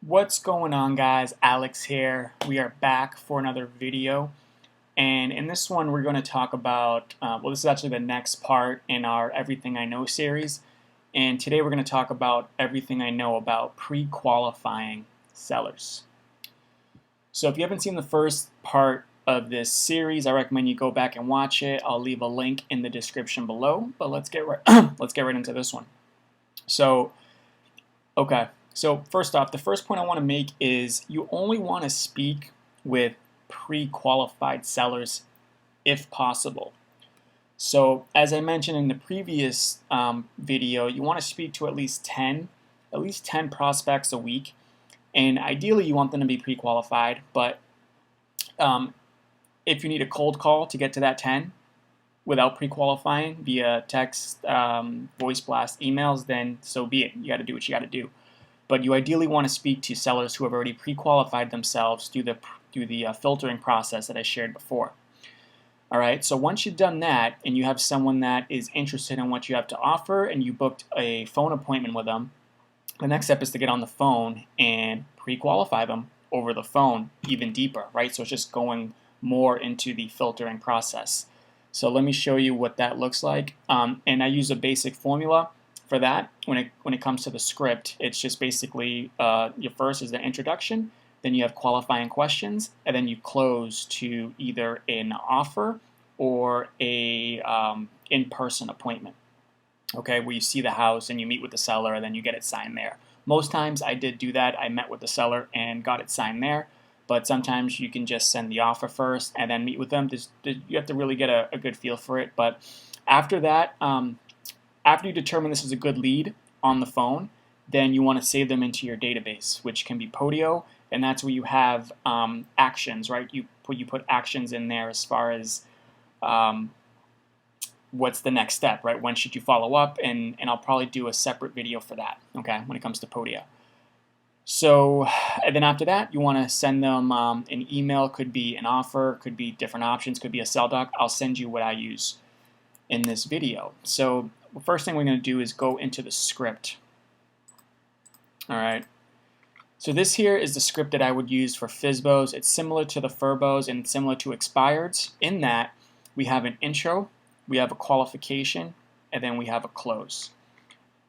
What's going on, guys? Alex here. We are back for another video, and in this one we're going to talk about this is actually the next part in our Everything I Know series, and today we're going to talk about everything I know about pre-qualifying sellers. So if you haven't seen the first part of this series, I recommend you go back and watch it. I'll leave a link in the description below, but let's get right into this one. So first off, the first point I want to make is you only want to speak with pre-qualified sellers if possible. So as I mentioned in the previous video, you want to speak to at least 10 prospects a week, and ideally you want them to be pre-qualified, but if you need a cold call to get to that 10 without pre-qualifying via text, voice blast, emails, then so be it. You got to do what you got to do. But you ideally want to speak to sellers who have already pre-qualified themselves through the filtering process that I shared before. All right, so once you've done that and you have someone that is interested in what you have to offer and you booked a phone appointment with them, the next step is to get on the phone and pre-qualify them over the phone even deeper, right? So it's just going more into the filtering process. So let me show you what that looks like. And I use a basic formula for that. When it comes to the script, it's just basically your first is the introduction, then you have qualifying questions, and then you close to either an offer or a in-person appointment. Okay, where you see the house and you meet with the seller and then you get it signed there. Most times I did do that. I met with the seller and got it signed there. But sometimes you can just send the offer first and then meet with them. You have to really get a good feel for it. But after that, after you determine this is a good lead on the phone, then you want to save them into your database, which can be Podio, and that's where you have actions, right? You put actions in there as far as what's the next step, right? When should you follow up? And I'll probably do a separate video for that, okay, when it comes to Podio. So, and then after that, you want to send them an email. Could be an offer, could be different options, could be a sell doc. I'll send you what I use in this video. So the first thing we're going to do is go into the script. All right. So this here is the script that I would use for FSBOs. It's similar to the FRBOs and similar to expireds in that we have an intro, we have a qualification, and then we have a close.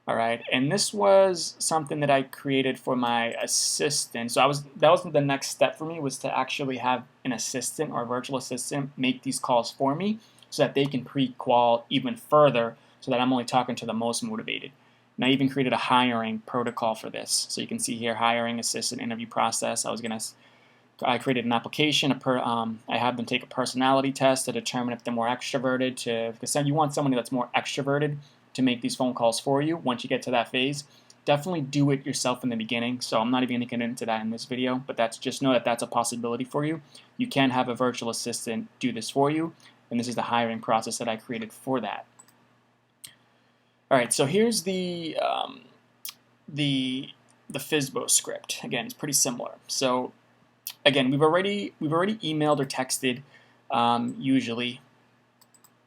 All right, and this was something that I created for my assistant. So that was the next step for me, was to actually have an assistant or a virtual assistant make these calls for me so that they can pre-qual even further so that I'm only talking to the most motivated. And I even created a hiring protocol for this. So you can see here, hiring assistant interview process. I created an application. I have them take a personality test to determine if they're more extroverted. Because you want somebody that's more extroverted to make these phone calls for you once you get to that phase. Definitely do it yourself in the beginning. So I'm not even going to get into that in this video, but just know that that's a possibility for you. You can have a virtual assistant do this for you, and this is the hiring process that I created for that. All right, so here's the FSBO script. Again, it's pretty similar. So again, we've already emailed or texted usually,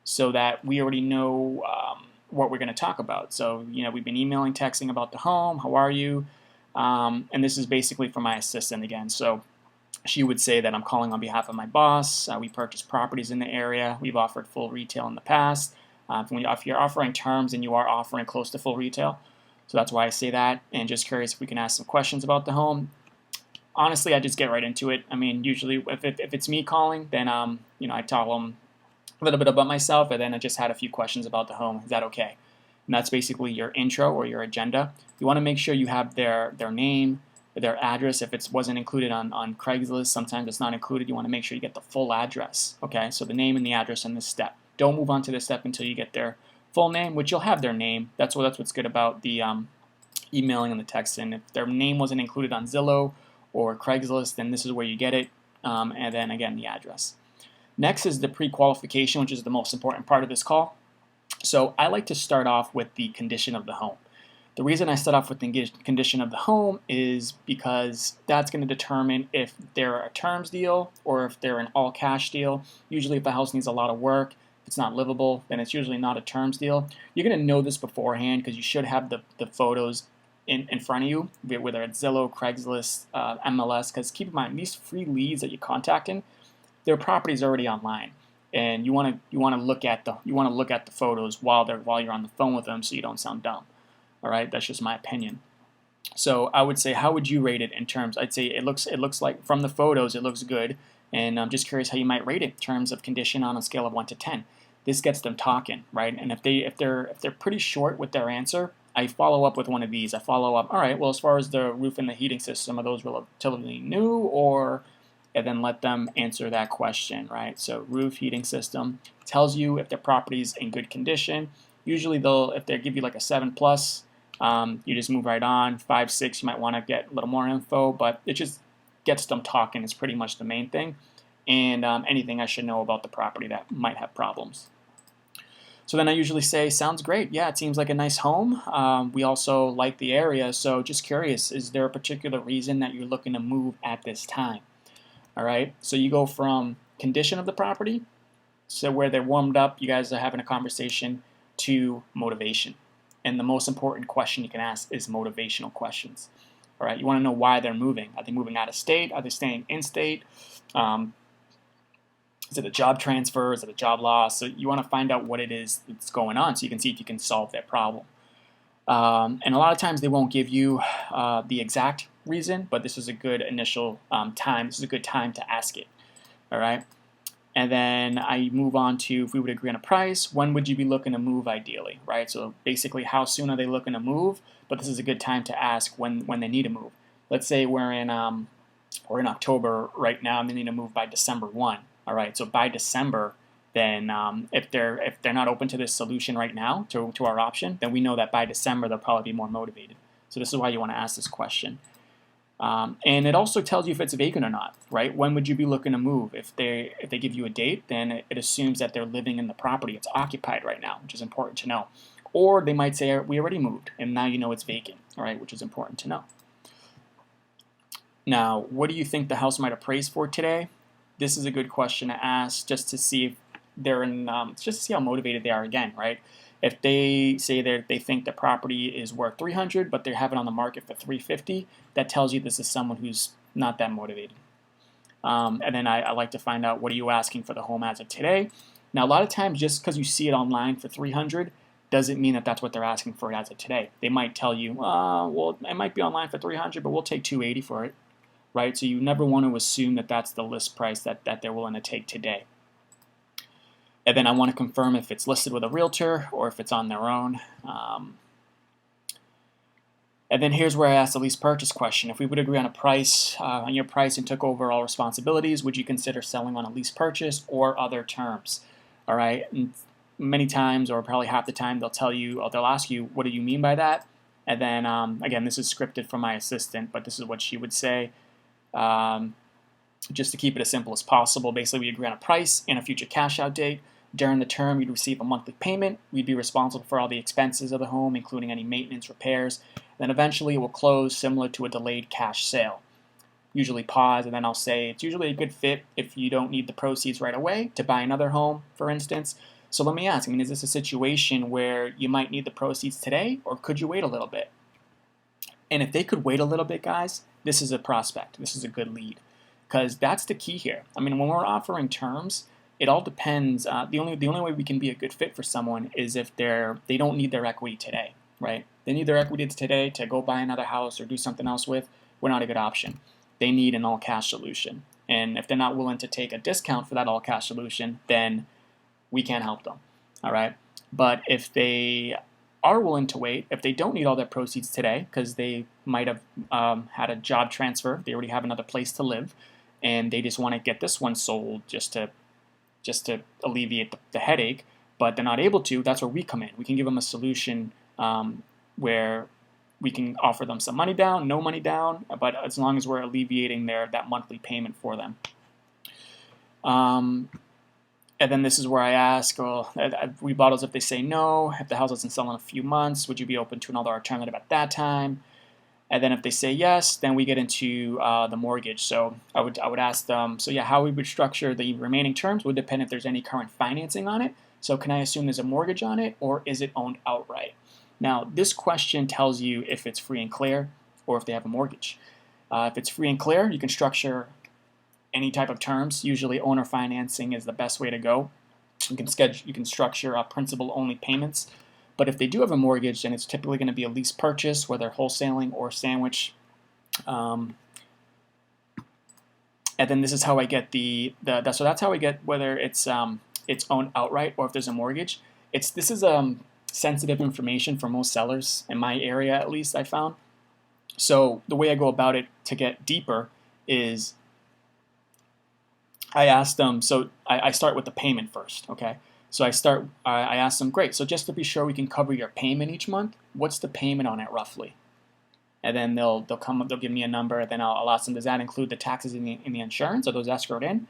so that we already know what we're going to talk about. So we've been emailing, texting about the home. How are you? And this is basically for my assistant again. So she would say that I'm calling on behalf of my boss. We purchased properties in the area. We've offered full retail in the past. If you're offering terms, and you are offering close to full retail. So that's why I say that. And just curious if we can ask some questions about the home. Honestly, I just get right into it. I mean, usually if it's me calling, then I tell them a little bit about myself, and then I just had a few questions about the home. Is that okay? And that's basically your intro or your agenda. You want to make sure you have their name, their address. If it wasn't included on Craigslist, sometimes it's not included. You want to make sure you get the full address. Okay, so the name and the address in this step. Don't move on to this step until you get their full name, which you'll have their name. That's what's good about the emailing and the texting. If their name wasn't included on Zillow or Craigslist, then this is where you get it, and then again the address. Next is the pre-qualification, which is the most important part of this call. So I like to start off with the condition of the home. The reason I start off with the condition of the home is because that's going to determine if they're a terms deal or if they're an all-cash deal. Usually if the house needs a lot of work, if it's not livable, then it's usually not a terms deal. You're going to know this beforehand because you should have the photos in front of you, whether it's Zillow, Craigslist, MLS, because keep in mind, these free leads that you're contacting, their property is already online, and you want to look at the photos while you're on the phone with them, so you don't sound dumb. All right, that's just my opinion. So I would say, how would you rate it in terms? I'd say it looks like from the photos it looks good, and I'm just curious how you might rate it in terms of condition on a scale of 1 to 10. This gets them talking, right? And if they're pretty short with their answer, I follow up with one of these. I follow up, all right, well, as far as the roof and the heating system, are those relatively new, or, and then let them answer that question, right? So roof, heating system tells you if their property's in good condition. Usually if they give you like a 7+, you just move right on. 5, 6, you might want to get a little more info, but it just gets them talking is pretty much the main thing. And anything I should know about the property that might have problems. So then I usually say, sounds great. Yeah, it seems like a nice home. We also like the area, so just curious, is there a particular reason that you're looking to move at this time? All right, so you go from condition of the property, so where they're warmed up, you guys are having a conversation, to motivation. And the most important question you can ask is motivational questions. All right, you want to know why they're moving. Are they moving out of state? Are they staying in state? Is it a job transfer? Is it a job loss? So you want to find out what it is that's going on so you can see if you can solve that problem. And a lot of times they won't give you the exact reason, but this is a good initial time. This is a good time to ask it. All right. And then I move on to, if we would agree on a price, when would you be looking to move ideally, right? So basically, how soon are they looking to move? But this is a good time to ask when they need to move. Let's say we're in October right now, and they need to move by December 1. All right, so by December, then if they're not open to this solution right now, to our option, then we know that by December they'll probably be more motivated. So this is why you want to ask this question. And it also tells you if it's vacant or not, right? When would you be looking to move? If they give you a date, then it assumes that they're living in the property. It's occupied right now, which is important to know. Or they might say, we already moved, and now you know it's vacant, all right, which is important to know. Now, what do you think the house might appraise for today? This is a good question to ask just to see if they're in, just to see how motivated they are again, right? If they say that they think the property is worth $300, but they have it on the market for $350, that tells you this is someone who's not that motivated. And then I like to find out, what are you asking for the home as of today? Now, a lot of times, just because you see it online for $300 doesn't mean that that's what they're asking for it as of today. They might tell you, well, it might be online for $300, but we'll take $280 for it, right? So you never want to assume that that's the list price that they're willing to take today. And then I want to confirm if it's listed with a realtor or if it's on their own. And then here's where I ask the lease purchase question. If we would agree on a price, on your price, and took over all responsibilities, would you consider selling on a lease purchase or other terms? All right. And many times, or probably half the time, they'll tell you, or they'll ask you, what do you mean by that? And then, again, this is scripted from my assistant, but this is what she would say. Just to keep it as simple as possible, basically we agree on a price and a future cash out date. During the term, you'd receive a monthly payment. We'd be responsible for all the expenses of the home, including any maintenance, repairs. Then eventually it will close similar to a delayed cash sale. Usually pause, and then I'll say it's usually a good fit if you don't need the proceeds right away to buy another home, for instance. So let me ask, is this a situation where you might need the proceeds today, or could you wait a little bit? And if they could wait a little bit, guys, this is a prospect. This is a good lead, because that's the key here. When we're offering terms, it all depends. The only way we can be a good fit for someone is if they don't need their equity today, right? They need their equity today to go buy another house or do something else with. We're not a good option. They need an all-cash solution. And if they're not willing to take a discount for that all-cash solution, then we can't help them, all right? But if they are willing to wait, if they don't need all their proceeds today because they might have had a job transfer, they already have another place to live, and they just want to get this one sold just to alleviate the headache, but they're not able to, that's where we come in. We can give them a solution where we can offer them some money down, no money down, but as long as we're alleviating that monthly payment for them. And then this is where I ask, rebuttals if they say no, if the house doesn't sell in a few months, would you be open to another alternative at that time? And then if they say yes, then we get into the mortgage. So I would ask them, so yeah, how we would structure the remaining terms would depend if there's any current financing on it. So can I assume there's a mortgage on it, or is it owned outright? Now, this question tells you if it's free and clear or if they have a mortgage. If it's free and clear, you can structure any type of terms. Usually owner financing is the best way to go. You can structure principal-only payments. But if they do have a mortgage, then it's typically going to be a lease purchase, whether wholesaling or sandwich. And then this is how I get so that's how I get whether it's owned outright or if there's a mortgage. This is sensitive information for most sellers in my area, at least I found. So the way I go about it to get deeper is I ask them. So I start with the payment first. Okay. So I ask them, great. So just to be sure we can cover your payment each month, what's the payment on it roughly? And then they'll give me a number. Then I'll ask them, does that include the taxes in the insurance? Are those escrowed in?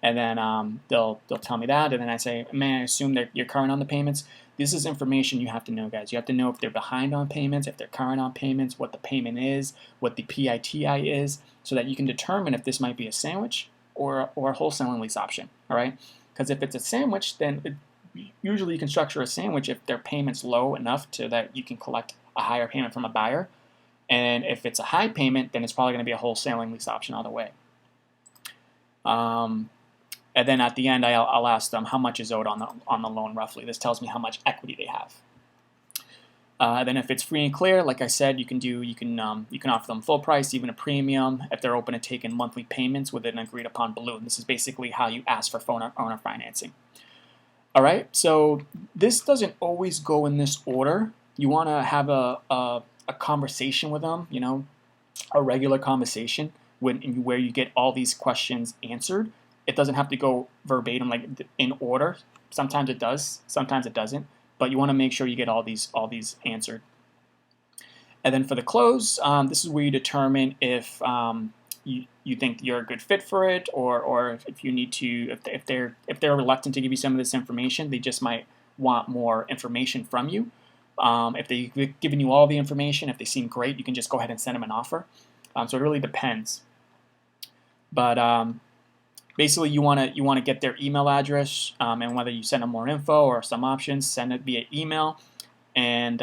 And then they'll tell me that. And then I say, may I assume that you're current on the payments? This is information you have to know, guys. You have to know if they're behind on payments, if they're current on payments, what the payment is, what the PITI is, so that you can determine if this might be a sandwich or a wholesaling lease option. All right? Because if it's a sandwich, then usually you can structure a sandwich if their payment's low enough so that you can collect a higher payment from a buyer. And if it's a high payment, then it's probably going to be a wholesaling lease option all the way. And then at the end, I'll ask them how much is owed on the loan roughly. This tells me how much equity they have. Then if it's free and clear, like I said, you can offer them full price, even a premium, if they're open to taking monthly payments with an agreed upon balloon. This is basically how you ask for owner financing. All right, so this doesn't always go in this order. You want to have a conversation with them, a regular conversation where you get all these questions answered. It doesn't have to go verbatim, like in order. Sometimes it does, sometimes it doesn't. But you want to make sure you get all these answered. And then for the close, this is where you determine if you think you're a good fit for it, or if you need to, if they're reluctant to give you some of this information, they just might want more information from you. If they've given you all the information, if they seem great, you can just go ahead and send them an offer. So it really depends. But basically, you want to get their email address, and whether you send them more info or some options, send it via email, and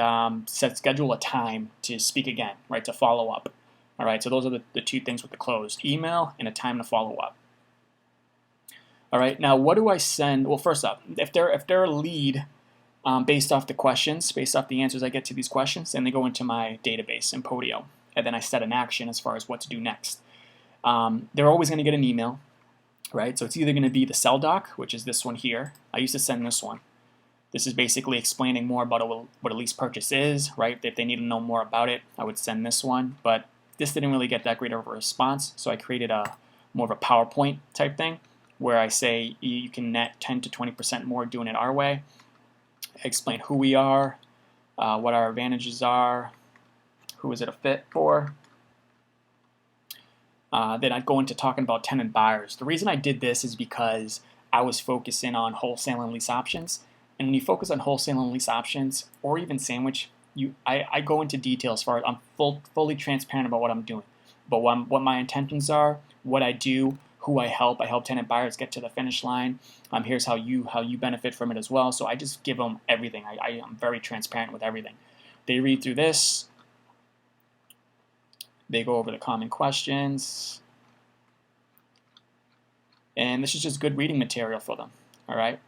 schedule a time to speak again, right, to follow up. All right, so those are the two things with the close: email and a time to follow up. All right, now what do I send? Well, first up, if they're a lead, based off the questions, based off the answers I get to these questions, then they go into my database in Podio, and then I set an action as far as what to do next. They're always going to get an email. Right, so it's either going to be the sell doc, which is this one here. I used to send this one. This is basically explaining more about what a lease purchase is, right? If they need to know more about it, I would send this one. But this didn't really get that great of a response, so I created more of a PowerPoint type thing where I say you can net 10 to 20% more doing it our way. I explain who we are, what our advantages are, who is it a fit for. Then I'd go into talking about tenant buyers. The reason I did this is because I was focusing on wholesale and lease options. And when you focus on wholesale and lease options, or even sandwich, I go into detail as far as I'm fully transparent about what I'm doing. But what my intentions are, what I do, who I help. I help tenant buyers get to the finish line. Here's how you benefit from it as well. So I just give them everything. I'm very transparent with everything. They read through this. They go over the common questions. And this is just good reading material for them. All right.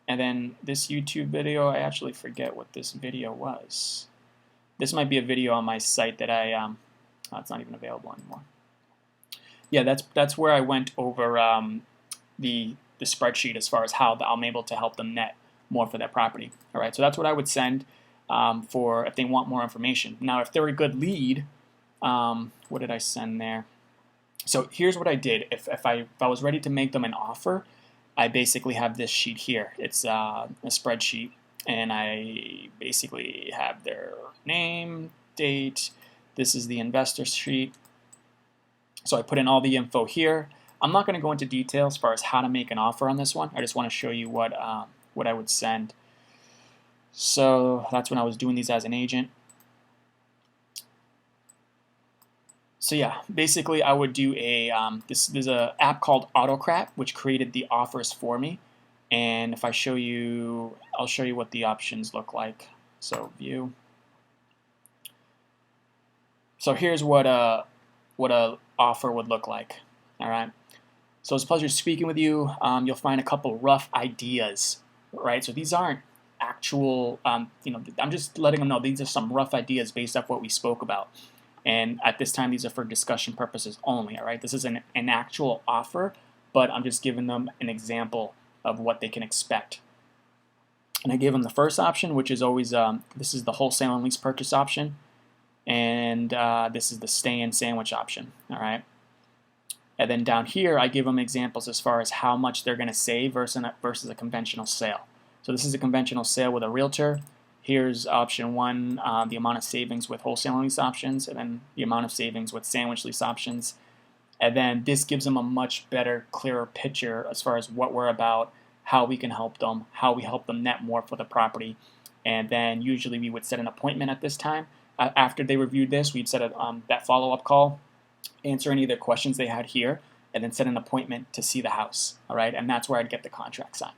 And then this YouTube video, I actually forget what this video was. This might be a video on my site that it's not even available anymore. Yeah, that's where I went over the spreadsheet as far as how I'm able to help them net more for their property. All right, so that's what I would send for if they want more information. Now, if they're a good lead, what did I send there? So here's what I did. If I was ready to make them an offer, I basically have this sheet here. It's a spreadsheet, and I basically have their name, date. This is the investor sheet. So I put in all the info here. I'm not going to go into detail as far as how to make an offer on this one. I just want to show you what I would send. So that's when I was doing these as an agent. So yeah, basically I would do there's an app called Autocrat which created the offers for me. And if I show you, I'll show you what the options look like. So view. So here's what a offer would look like. All right. So it's a pleasure speaking with you. You'll find a couple rough ideas, right? So these aren't actual, I'm just letting them know these are some rough ideas based off what we spoke about. And at this time, these are for discussion purposes only, all right? This is an actual offer, but I'm just giving them an example of what they can expect. And I gave them the first option, which is always, this is the wholesale and lease purchase option. And this is the stay-in sandwich option, all right? And then down here, I give them examples as far as how much they're going to save versus a conventional sale. So this is a conventional sale with a realtor. Here's option one, the amount of savings with wholesale and lease options, and then the amount of savings with sandwich lease options. And then this gives them a much better, clearer picture as far as what we're about, how we can help them, how we help them net more for the property. And then usually we would set an appointment at this time. After they reviewed this, we'd set that follow-up call, answer any of their questions they had here, and then set an appointment to see the house. All right, and that's where I'd get the contract signed.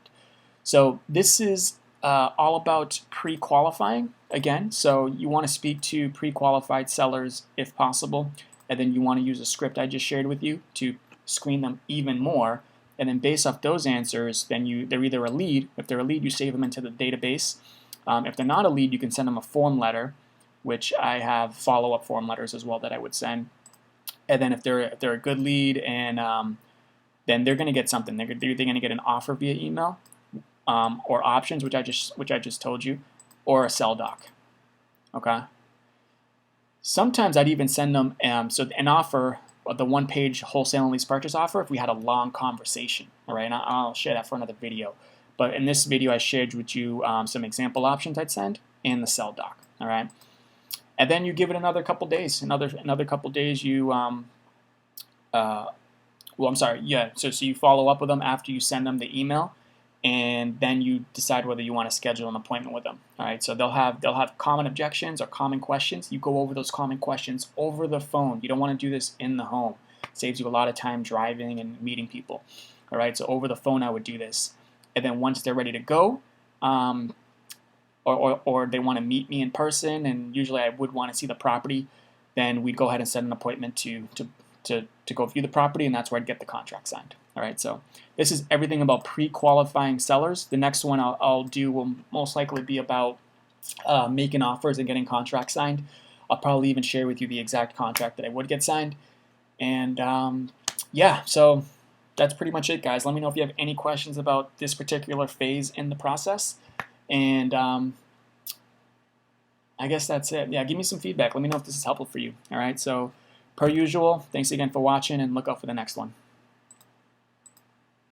So this is all about pre-qualifying again. So you want to speak to pre-qualified sellers if possible, and then you want to use a script I just shared with you to screen them even more. And then based off those answers, then they're either a lead. If they're a lead, you save them into the database. If they're not a lead, you can send them a form letter, which I have follow-up form letters as well that I would send. And then if they're a good lead, and then they're going to get something. They're either going to get an offer via email, or options, which I just told you, or a sell doc. Okay. Sometimes I'd even send them so an offer, the one-page wholesale and lease purchase offer, if we had a long conversation. All right, and I'll share that for another video. But in this video, I shared with you some example options I'd send and the sell doc. All right. And then you give it another couple days. Another couple days. So you follow up with them after you send them the email, and then you decide whether you want to schedule an appointment with them. All right. So they'll have common objections or common questions. You go over those common questions over the phone. You don't want to do this in the home. It saves you a lot of time driving and meeting people. All right. So over the phone, I would do this, and then once they're ready to go. Or they want to meet me in person, and usually I would want to see the property, then we'd go ahead and set an appointment to go view the property, and that's where I'd get the contract signed. All right, so this is everything about pre-qualifying sellers. The next one I'll do will most likely be about making offers and getting contracts signed. I'll probably even share with you the exact contract that I would get signed. And yeah, so that's pretty much it, guys. Let me know if you have any questions about this particular phase in the process. And I guess that's it. Yeah, give me some feedback. Let me know if this is helpful for you. All right, so per usual, thanks again for watching, and look out for the next one.